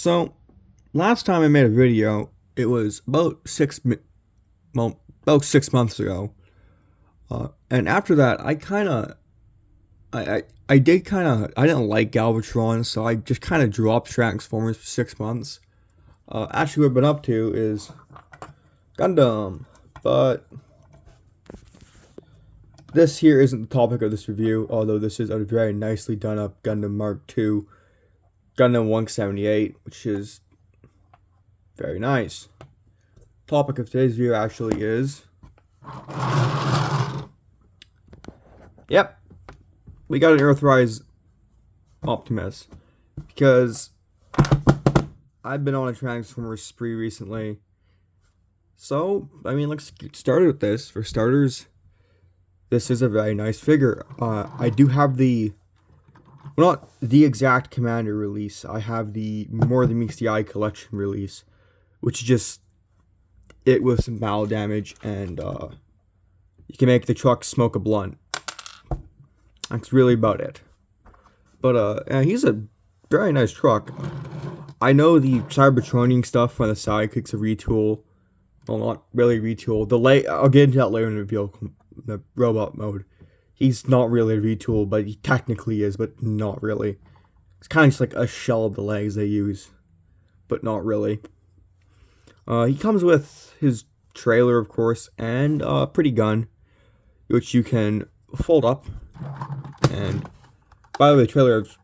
So, last time I made a video, it was about 6 months ago. And after that, I didn't like Galvatron, so I just kind of dropped Transformers for 6 months. Actually, what I've been up to is Gundam, but this here isn't the topic of this review, although this is a very nicely done up Gundam Mark II, Gundam 178, which is very nice. Topic of today's video actually is, yep, we got an Earthrise Optimus, because I've been on a Transformers spree recently. So, let's get started with this. For starters, this is a very nice figure. I do have not the exact Commander release. I have the More Than Meets the Eye collection release, which is just it with some battle damage, and you can make the truck smoke a blunt. That's really about it. But he's a very nice truck. I know the Cybertronian stuff on the sidekicks a retool. Well, not really retool. I'll get into that later in the robot mode. He's not really a retool, but he technically is, but not really. It's kind of just like a shell of the legs they use, but not really. He comes with his trailer, of course, and a pretty gun, which you can fold up. And by the way, the trailer is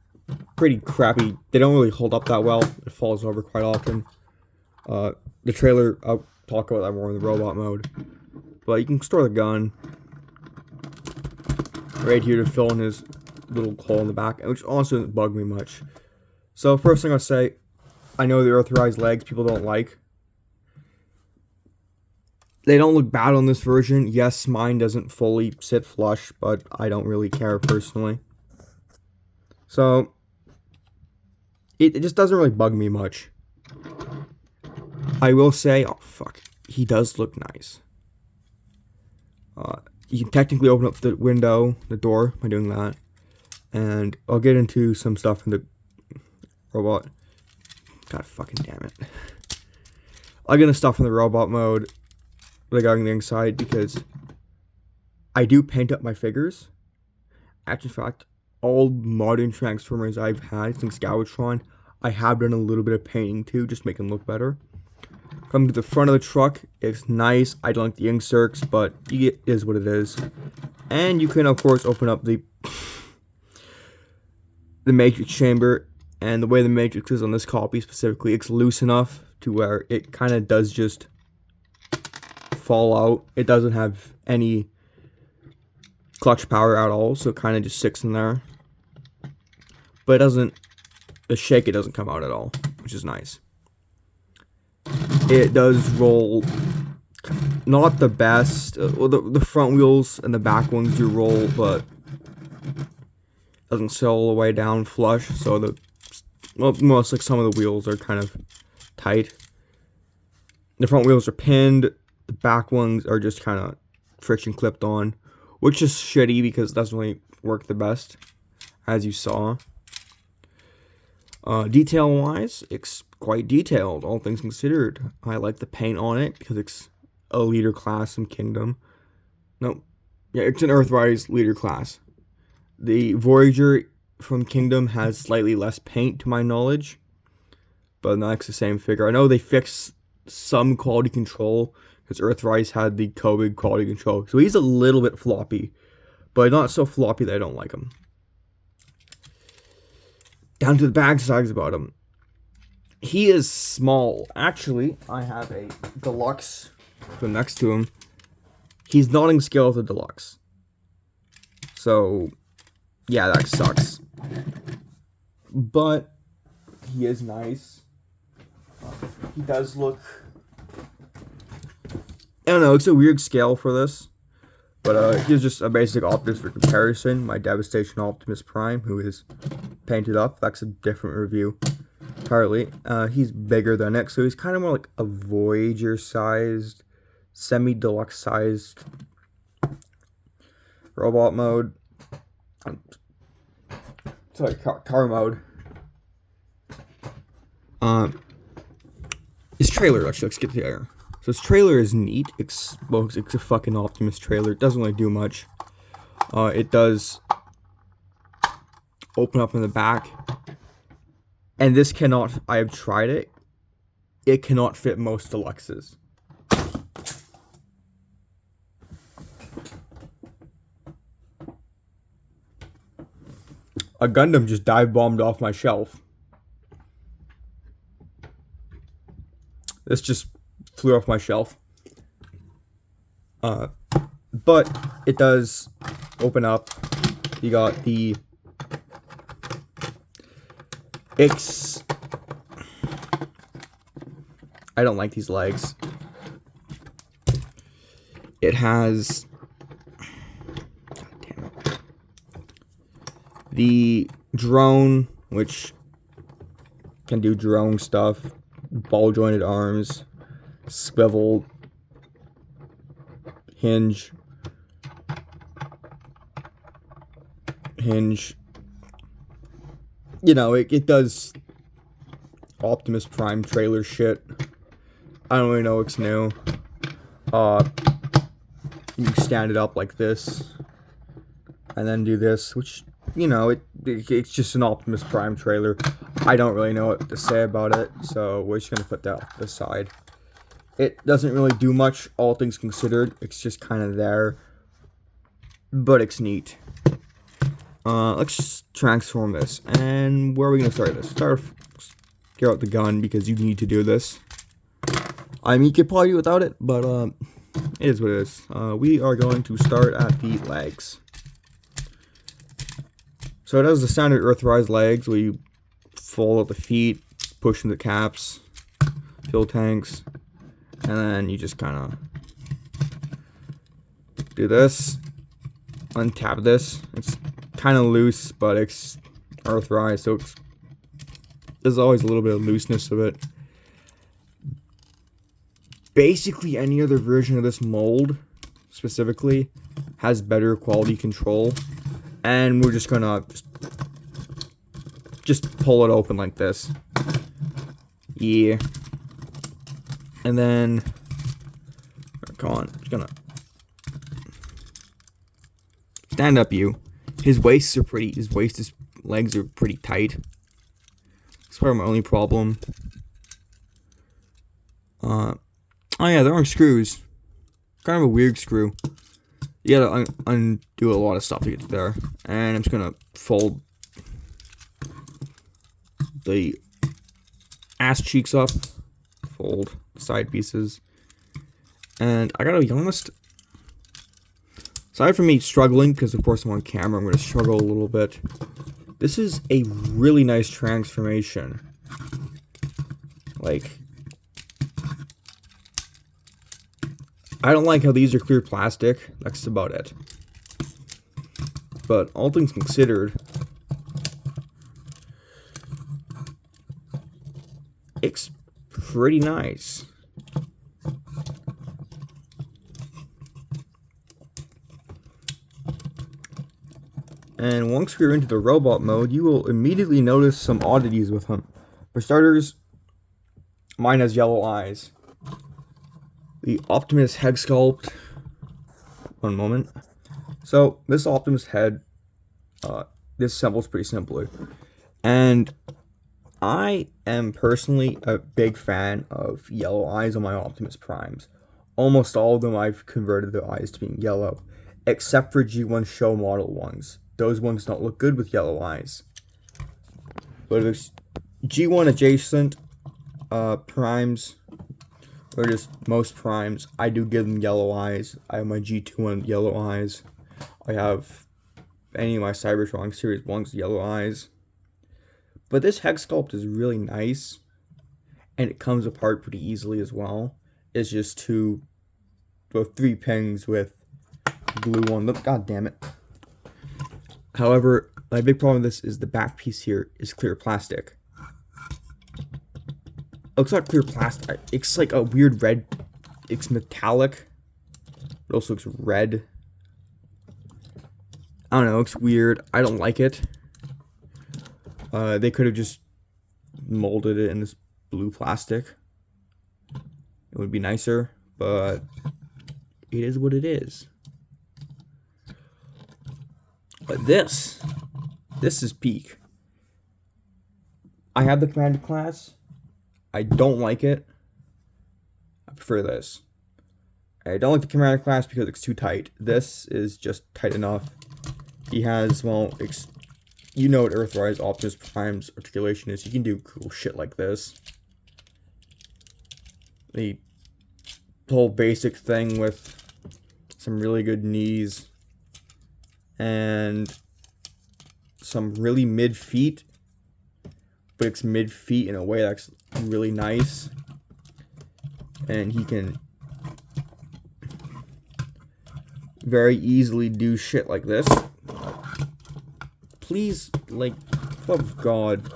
pretty crappy. They don't really hold up that well. It falls over quite often. The trailer, I'll talk about that more in the robot mode. But you can store the gun right here to fill in his little hole in the back, which also doesn't bug me much. So first thing I'll say, I know the Earthrise legs people don't like. They don't look bad on this version. Yes, mine doesn't fully sit flush, but I don't really care personally. So it just doesn't really bug me much. I will say, oh fuck, he does look nice. You can technically open up the door by doing that. And I'll get into some stuff in the robot. God fucking damn it. I'll get into stuff in the robot mode regarding the inside, because I do paint up my figures. Actually, in fact, all modern Transformers I've had since Galvatron, I have done a little bit of painting too, just make them look better. Come to the front of the truck, it's nice. I don't like the inserts, but it is what it is. And you can, of course, open up the matrix chamber, and the way the matrix is on this copy specifically, it's loose enough to where it kind of does just fall out. It doesn't have any clutch power at all, so it kind of just sits in there. But the shake it doesn't come out at all, which is nice. It does roll not the best. Well, the front wheels and the back ones do roll, but doesn't sit all the way down flush. So most like some of the wheels are kind of tight. The front wheels are pinned. The back ones are just kind of friction clipped on, which is shitty because it doesn't really work the best, as you saw. Detail-wise, it's quite detailed, all things considered. I like the paint on it because it's a leader class from Kingdom. It's an Earthrise leader class. The Voyager from Kingdom has slightly less paint, to my knowledge, but that's the same figure. I know they fixed some quality control, because Earthrise had the COVID quality control, so he's a little bit floppy, but not so floppy that I don't like him. Down to the back sides about him. He is small. Actually, I have a deluxe from next to him. He's not in scale with the deluxe. So, yeah, that sucks. But he is nice. He does look, I don't know, it's a weird scale for this. But here's just a basic Optimus for comparison. My Devastation Optimus Prime, who is painted up. That's a different review entirely. He's bigger than it, so he's kind of more like a Voyager-sized, semi-deluxe-sized robot mode. Sorry, car mode. His trailer, actually, let's get there. So his trailer is neat. It's a fucking Optimus trailer. It doesn't really do much. It does open up in the back. And this cannot, I have tried it. It cannot fit most deluxes. A Gundam just dive bombed off my shelf. This just flew off my shelf. But it does open up. You got the I don't like these legs. It has, God damn it, the drone, which can do drone stuff, ball jointed arms, swivel, hinge, you know, it does Optimus Prime trailer shit. I don't really know what's new. You stand it up like this, and then do this, which, you know, it's just an Optimus Prime trailer. I don't really know what to say about it, so we're just gonna put that aside. It doesn't really do much, all things considered. It's just kind of there, but it's neat. Let's just transform this. And where are we gonna start this? Get out the gun, because you need to do this. I mean, you could probably do without it, but it is what it is. We are going to start at the legs. So it has the standard Earthrise legs, where you fold out the feet, push in the caps, fuel tanks, and then you just kind of do this, untap this. It's kind of loose, but it's Earthrise, so there's always a little bit of looseness of it. Basically, any other version of this mold, specifically, has better quality control. And we're just gonna just pull it open like this. Yeah. And then, come on, just gonna stand up, you. His legs are pretty tight. That's probably my only problem. Oh yeah, there aren't screws. Kind of a weird screw. You gotta undo a lot of stuff to get to there. And I'm just gonna fold the ass cheeks up. Fold the side pieces. And I gotta be honest, aside from me struggling, because of course I'm on camera, I'm gonna struggle a little bit. This is a really nice transformation. Like, I don't like how these are clear plastic. That's about it. But all things considered, it's pretty nice. And once we're into the robot mode, you will immediately notice some oddities with him. For starters, mine has yellow eyes. The Optimus head sculpt. One moment. So, this Optimus head, this assembles pretty simply. And I am personally a big fan of yellow eyes on my Optimus Primes. Almost all of them I've converted their eyes to being yellow, except for G1 show model ones. Those ones don't look good with yellow eyes. But if it's G1 adjacent primes, or just most primes, I do give them yellow eyes. I have my G2 one yellow eyes. I have any of my Cybertron Series 1s with yellow eyes. But this hex sculpt is really nice, and it comes apart pretty easily as well. It's just three pins with glue on them. God damn it. However, my big problem with this is the back piece here is clear plastic. Oh, it's not clear plastic. It's like a weird red. It's metallic. It also looks red. I don't know. It looks weird. I don't like it. They could have just molded it in this blue plastic. It would be nicer, but it is what it is. But this is peak. I have the Commander class. I don't like it. I prefer this. I don't like the Commander class because it's too tight. This is just tight enough. He has, well, you know what Earthrise Optimus Prime's articulation is. You can do cool shit like this. The whole basic thing with some really good knees and some really mid feet, but it's mid feet in a way that's really nice. And he can very easily do shit like this. Please, like, for love of God.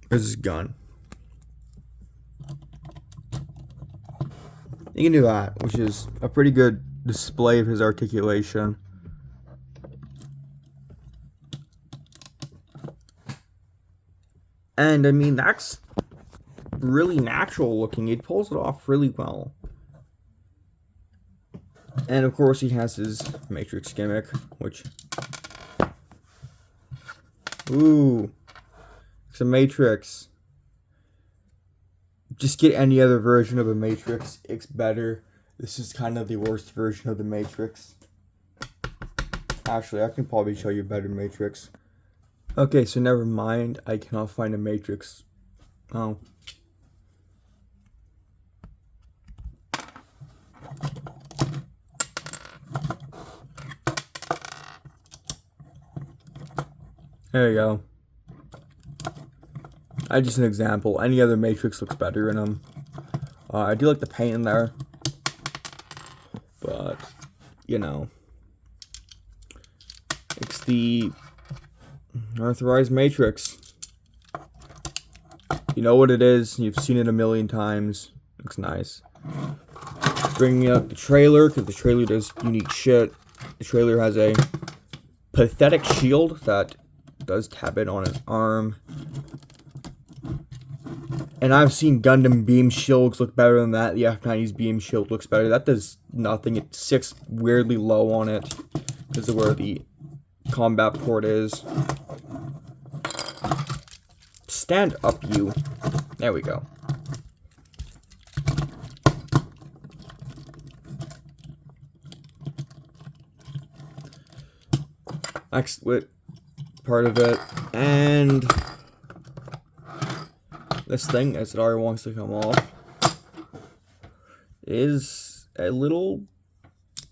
There's his gun. You can do that, which is a pretty good display of his articulation. And I mean, that's really natural looking. He pulls it off really well. And of course, he has his Matrix gimmick, which, ooh, it's a Matrix. Just get any other version of a Matrix. It's better. This is kind of the worst version of the Matrix. Actually, I can probably show you a better Matrix. Okay, so never mind. I cannot find a Matrix. Oh. There you go. Just an example. Any other Matrix looks better in them. I do like the paint in there. But, you know. It's the Earthrise Matrix. You know what it is. You've seen it a million times. Looks nice. Bringing up the trailer, because the trailer does unique shit. The trailer has a pathetic shield that does tap it on his arm. And I've seen Gundam beam shields look better than that. The F-90's beam shield looks better. That does nothing. It sits weirdly low on it because of where the combat port is. Stand up, you. There we go. Next with part of it, and this thing, as it already wants to come off, is a little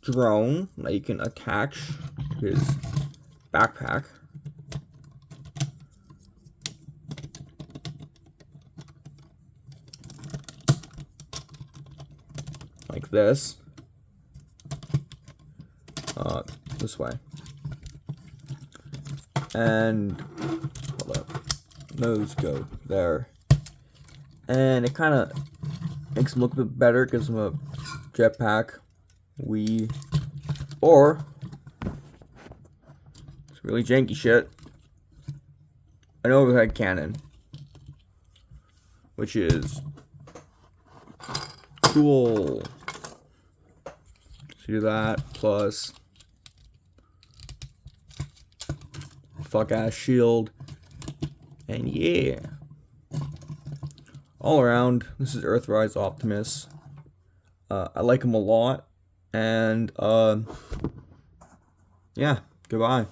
drone that you can attach to his backpack. Like this. This way. And hold up. Nose go there. And it kind of makes him look a bit better, gives him a jetpack, or it's really janky shit, an overhead cannon, which is cool. So do that, plus fuck ass shield, and yeah. All around, this is Earthrise Optimus. I like him a lot, and yeah, goodbye.